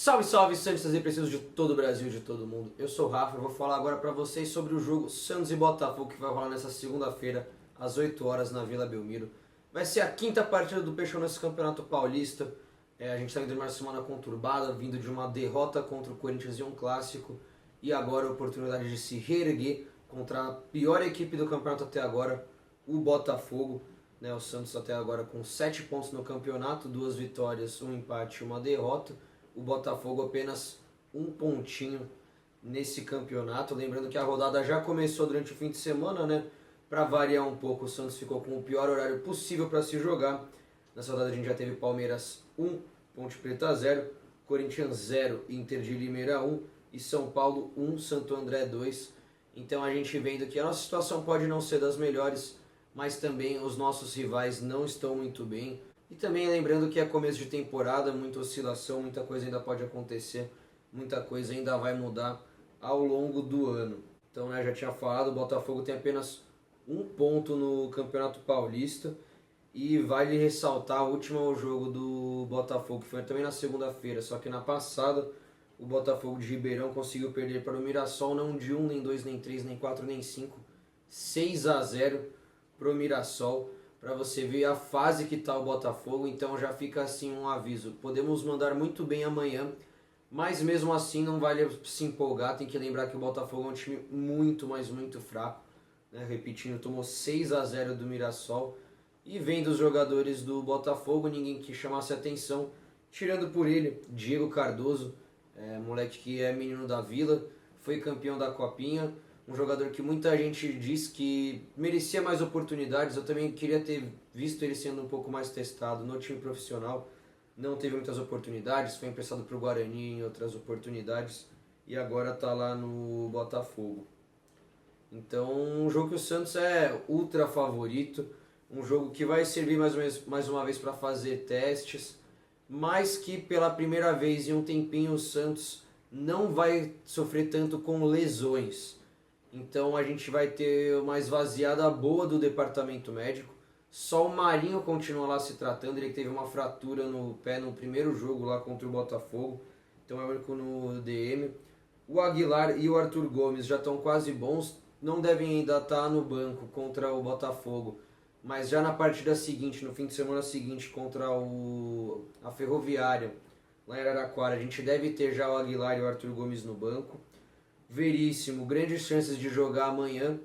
Salve, salve, Santistas e precisos de todo o Brasil e de todo mundo. Eu sou o Rafa e vou falar agora pra vocês sobre o jogo Santos e Botafogo que vai rolar nessa segunda-feira, às 8 horas, na Vila Belmiro. Vai ser a quinta partida do Peixão nesse Campeonato Paulista. A gente está indo de uma semana conturbada, vindo de uma derrota contra o Corinthians em um clássico. E agora a oportunidade de se reerguer contra a pior equipe do campeonato até agora, o Botafogo. O Santos até agora com 7 pontos no campeonato, 2 vitórias, um empate e uma derrota. O Botafogo apenas um pontinho nesse campeonato. Lembrando que a rodada já começou durante o fim de semana, né? Para variar um pouco, o Santos ficou com o pior horário possível para se jogar. Nessa rodada a gente já teve Palmeiras 1, Ponte Preta 0, Corinthians 0, Inter de Limeira 1 e São Paulo 1, Santo André 2. Então a gente vendo que a nossa situação pode não ser das melhores, mas também os nossos rivais não estão muito bem. E também lembrando que é começo de temporada, muita oscilação, muita coisa ainda pode acontecer, muita coisa ainda vai mudar ao longo do ano. Então, já tinha falado, o Botafogo tem apenas um ponto no Campeonato Paulista e vale ressaltar o último jogo do Botafogo, que foi também na segunda-feira, só que na passada o Botafogo de Ribeirão conseguiu perder para o Mirassol, não de 1, nem 2, nem 3, nem 4, nem 5, 6-0 para o Mirassol. Para você ver a fase que está o Botafogo, então já fica assim um aviso. Podemos mandar muito bem amanhã, mas mesmo assim não vale se empolgar. Tem que lembrar que o Botafogo é um time muito, mas muito fraco. Repetindo, tomou 6-0 do Mirassol. E vendo os jogadores do Botafogo, ninguém que chamasse atenção, tirando por ele, Diego Cardoso, moleque que é menino da Vila, foi campeão da Copinha. Um jogador que muita gente diz que merecia mais oportunidades. Eu também queria ter visto ele sendo um pouco mais testado no time profissional. Não teve muitas oportunidades, foi emprestado para o Guarani em outras oportunidades e agora está lá no Botafogo. Então, um jogo que o Santos é ultra favorito, um jogo que vai servir mais uma vez para fazer testes, mas que pela primeira vez em um tempinho o Santos não vai sofrer tanto com lesões. Então a gente vai ter uma esvaziada boa do departamento médico. Só o Marinho continua lá se tratando, ele teve uma fratura no pé no primeiro jogo lá contra o Botafogo, então é o único no DM. O Aguilar e o Arthur Gomes já estão quase bons, não devem ainda estar no banco contra o Botafogo, mas já na partida seguinte, no fim de semana seguinte contra a Ferroviária, lá em Araraquara, a gente deve ter já o Aguilar e o Arthur Gomes no banco. Veríssimo, grandes chances de jogar amanhã.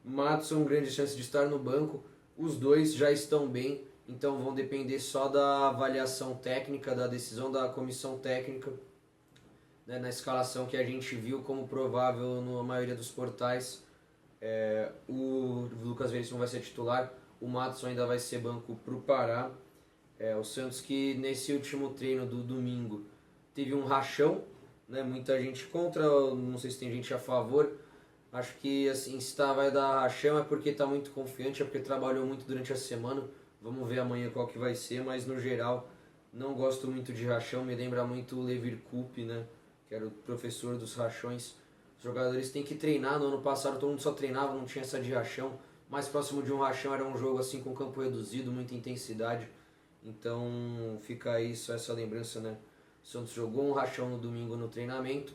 Madison, grandes chances de estar no banco. Os dois já estão bem, então vão depender só da avaliação técnica, da decisão da comissão técnica, na escalação que a gente viu como provável na maioria dos portais. O Lucas Veríssimo vai ser titular, o Madison ainda vai ser banco para o Pará. O Santos que nesse último treino do domingo teve um rachão, muita gente contra, não sei se tem gente a favor. Acho que assim, se vai dar rachão é porque está muito confiante, é porque trabalhou muito durante a semana. Vamos ver amanhã qual que vai ser, mas no geral não gosto muito de rachão, me lembra muito o Levir Coupe, que era o professor dos rachões. Os jogadores têm que treinar, no ano passado todo mundo só treinava, não tinha essa de rachão. Mais próximo de um rachão era um jogo assim com campo reduzido, muita intensidade. Então fica aí só essa lembrança, O Santos jogou um rachão no domingo no treinamento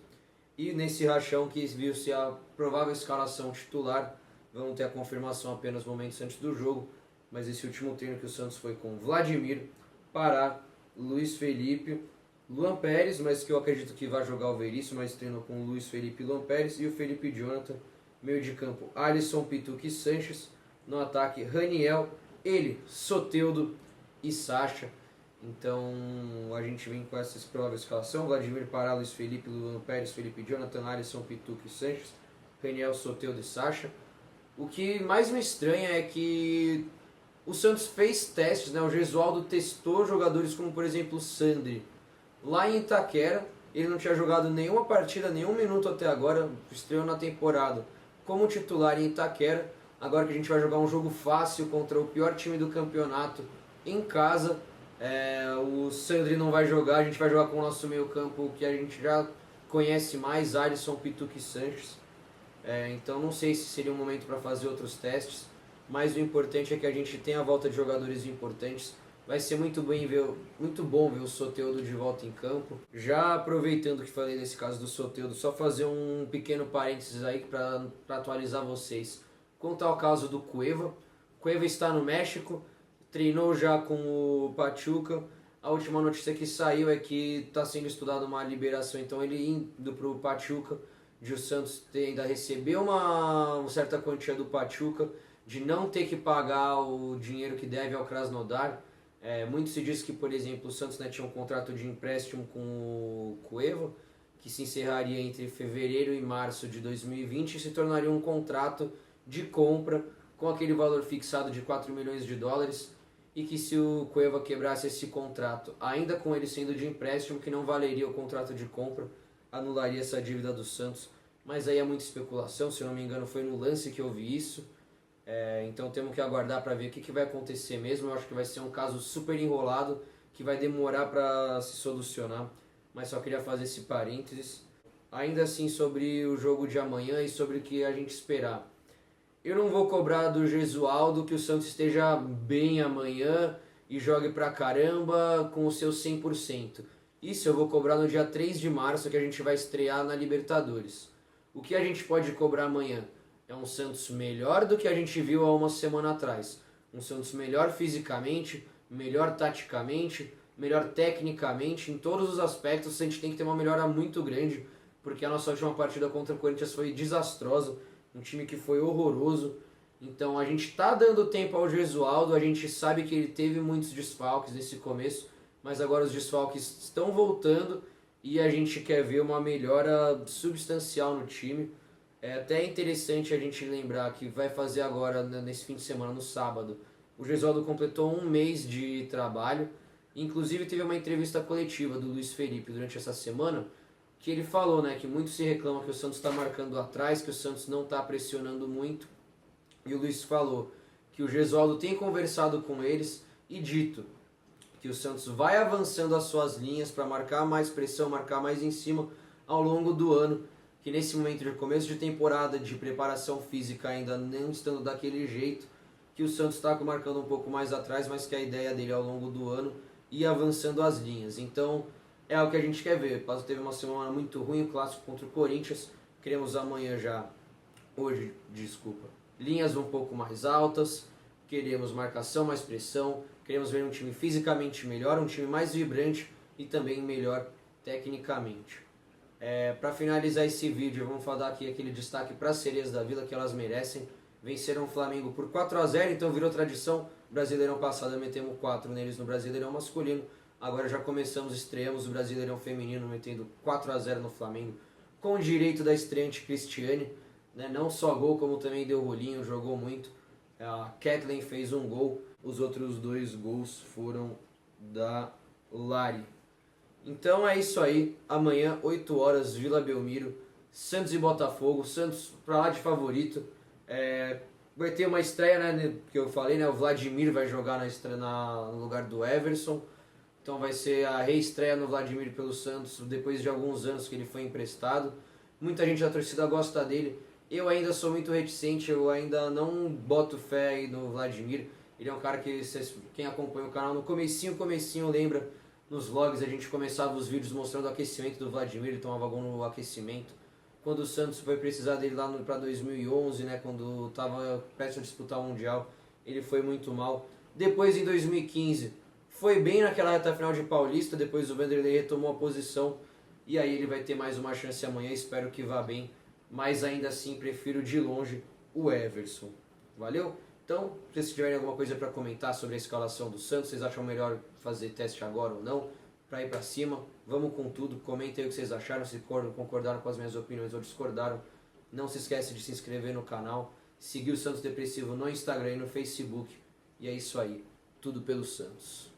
e nesse rachão que viu-se a provável escalação titular, vamos ter a confirmação apenas momentos antes do jogo, mas esse último treino que o Santos foi com Vladimir, Pará, Luiz Felipe, Luan Pérez, mas que eu acredito que vai jogar o Veríssimo, mas treinou com o Luiz Felipe e Luan Pérez e o Felipe Jonathan, meio de campo Alisson, Pituca e Sanches, no ataque Raniel, ele, Soteldo e Sacha. Então a gente vem com essa provável escalação: Vladimir, Pará, Luiz Felipe, Luan Pérez, Felipe Jonathan, Alisson, Pituca e Sanches, Raniel, Soteldo e Sacha. O que mais me estranha é que o Santos fez testes, o Gesualdo testou jogadores como por exemplo o Sandri lá em Itaquera. Ele não tinha jogado nenhuma partida, nenhum minuto até agora, estreou na temporada como titular em Itaquera. Agora que a gente vai jogar um jogo fácil contra o pior time do campeonato em casa, o Sandri não vai jogar, a gente vai jogar com o nosso meio campo que a gente já conhece mais, Alisson, Pituca e Sanches. Então não sei se seria um momento para fazer outros testes, mas o importante é que a gente tenha a volta de jogadores importantes. Vai ser muito bom ver o Soteldo de volta em campo. Já aproveitando que falei desse caso do Soteldo, só fazer um pequeno parênteses aí para atualizar vocês. Quanto ao caso do Cueva, Cueva está no México, treinou já com o Pachuca. A última notícia que saiu é que está sendo estudada uma liberação, então ele indo para o Pachuca, de o Santos ainda receber uma certa quantia do Pachuca, de não ter que pagar o dinheiro que deve ao Krasnodar. Muito se diz que, por exemplo, o Santos, né, tinha um contrato de empréstimo com o Cueva, que se encerraria entre fevereiro e março de 2020 e se tornaria um contrato de compra com aquele valor fixado de 4 milhões de dólares, e que se o Cueva quebrasse esse contrato, ainda com ele sendo de empréstimo, que não valeria o contrato de compra, anularia essa dívida do Santos. Mas aí é muita especulação, se eu não me engano foi no Lance que eu vi isso. Então temos que aguardar para ver o que vai acontecer mesmo. Eu acho que vai ser um caso super enrolado, que vai demorar para se solucionar, mas só queria fazer esse parênteses. Ainda assim, sobre o jogo de amanhã e sobre o que a gente esperar. Eu não vou cobrar do Gesualdo que o Santos esteja bem amanhã e jogue pra caramba com o seu 100%. Isso eu vou cobrar no dia 3 de março, que a gente vai estrear na Libertadores. O que a gente pode cobrar amanhã? É um Santos melhor do que a gente viu há uma semana atrás. Um Santos melhor fisicamente, melhor taticamente, melhor tecnicamente, em todos os aspectos a gente tem que ter uma melhora muito grande, porque a nossa última partida contra o Corinthians foi desastrosa, um time que foi horroroso. Então a gente está dando tempo ao Gesualdo, a gente sabe que ele teve muitos desfalques nesse começo, mas agora os desfalques estão voltando e a gente quer ver uma melhora substancial no time. É até interessante a gente lembrar que vai fazer agora, nesse fim de semana, no sábado, o Gesualdo completou um mês de trabalho. Inclusive teve uma entrevista coletiva do Luiz Felipe durante essa semana, que ele falou, né, que muito se reclama que o Santos está marcando atrás, que o Santos não está pressionando muito. E o Luiz falou que o Gesualdo tem conversado com eles e dito que o Santos vai avançando as suas linhas para marcar mais pressão, marcar mais em cima ao longo do ano, que nesse momento de começo de temporada, de preparação física ainda não estando daquele jeito, que o Santos está marcando um pouco mais atrás, mas que a ideia dele ao longo do ano ir avançando as linhas. Então é o que a gente quer ver. O Passo teve uma semana muito ruim, o clássico contra o Corinthians. Queremos amanhã linhas um pouco mais altas, queremos marcação, mais pressão, queremos ver um time fisicamente melhor, um time mais vibrante e também melhor tecnicamente. Para finalizar esse vídeo, vamos falar aqui aquele destaque para as Sereias da Vila, que elas merecem. Venceram o Flamengo por 4-0, então virou tradição. Brasileirão passado metemos 4 neles no Brasileirão masculino. Agora já estreamos o Brasileirão feminino, metendo 4-0 no Flamengo, com o direito da estreante Cristiane, né? Não só gol, como também deu rolinho, jogou muito. A Kathleen fez um gol, os outros 2 gols foram da Lari. Então é isso aí, amanhã 8 horas, Vila Belmiro, Santos e Botafogo, Santos pra lá de favorito. Vai ter uma estreia, né, que eu falei, né, o Vladimir vai jogar no lugar do Everson. Então vai ser a reestreia no Vladimir pelo Santos, depois de alguns anos que ele foi emprestado. Muita gente da torcida gosta dele. Eu ainda sou muito reticente, eu ainda não boto fé aí no Vladimir. Ele é um cara que, quem acompanha o canal, no comecinho lembra, nos vlogs a gente começava os vídeos mostrando o aquecimento do Vladimir, ele tomava gol no aquecimento. Quando o Santos foi precisar dele lá para 2011, né, quando estava prestes a disputar o Mundial, ele foi muito mal. Depois, em 2015, foi bem naquela reta final de Paulista, depois o Vanderlei retomou a posição, e aí ele vai ter mais uma chance amanhã, espero que vá bem, mas ainda assim prefiro de longe o Everson. Valeu? Então, se vocês tiverem alguma coisa para comentar sobre a escalação do Santos, vocês acham melhor fazer teste agora ou não, para ir para cima, vamos com tudo, comentem aí o que vocês acharam, se concordaram com as minhas opiniões ou discordaram. Não se esquece de se inscrever no canal, seguir o Santos Depressivo no Instagram e no Facebook, e é isso aí, tudo pelo Santos.